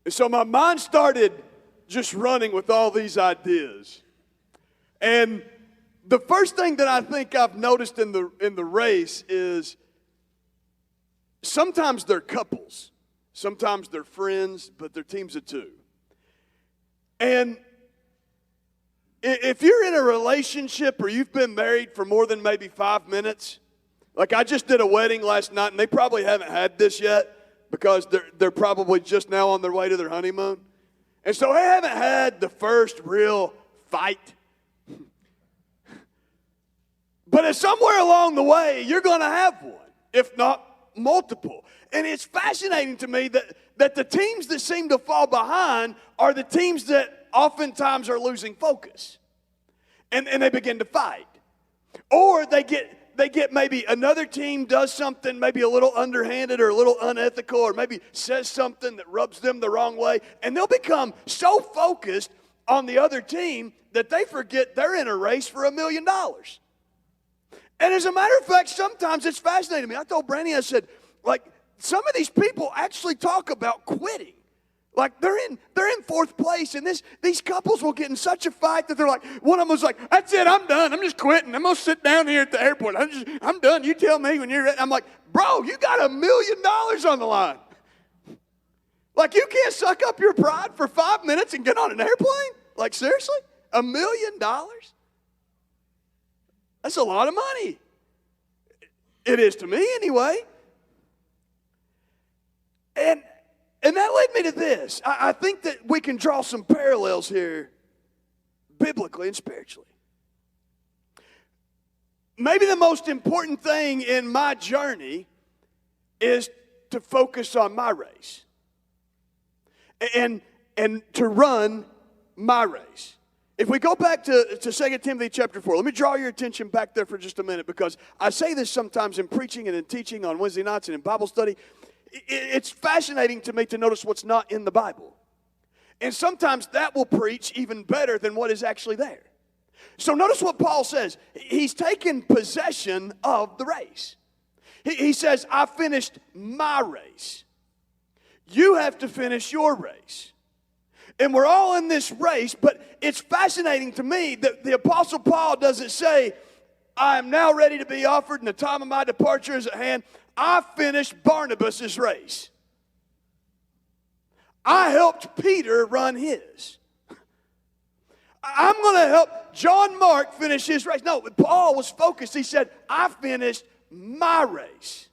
And so my mind started just running with all these ideas. And the first thing that I think I've noticed in the race is sometimes they're couples, sometimes they're friends, but they're teams of two. And if you're in a relationship or you've been married for more than maybe 5 minutes, like I just did a wedding last night, and they probably haven't had this yet because they're probably just now on their way to their honeymoon. And so they haven't had the first real fight. But it's somewhere along the way, you're going to have one, if not multiple. And it's fascinating to me that the teams that seem to fall behind are the teams that oftentimes are losing focus. And they begin to fight. Or they get maybe another team does something maybe a little underhanded or a little unethical or maybe says something that rubs them the wrong way. And they'll become so focused on the other team that they forget they're in a race for $1 million. And as a matter of fact, sometimes it's fascinating to me. I told Brandy, I said, like, some of these people actually talk about quitting. Like, they're in fourth place, and these couples will get in such a fight that they're like, one of them was like, that's it, I'm done. I'm just quitting. I'm going to sit down here at the airport. I'm done. You tell me when you're ready. I'm like, bro, you got $1 million on the line. Like, you can't suck up your pride for 5 minutes and get on an airplane? Like, seriously? $1 million? That's a lot of money. It is to me anyway. And that led me to this. I think that we can draw some parallels here biblically and spiritually. Maybe the most important thing in my journey is to focus on my race and to run my race. If we go back to 2 Timothy chapter 4, let me draw your attention back there for just a minute, because I say this sometimes in preaching and in teaching on Wednesday nights and in Bible study. It's fascinating to me to notice what's not in the Bible. And sometimes that will preach even better than what is actually there. So notice what Paul says. He's taken possession of the race. He says, I finished my race. You have to finish your race. And we're all in this race, but it's fascinating to me that the Apostle Paul doesn't say, I am now ready to be offered and the time of my departure is at hand. I finished Barnabas' race. I helped Peter run his. I'm going to help John Mark finish his race. No, Paul was focused. He said, I finished my race.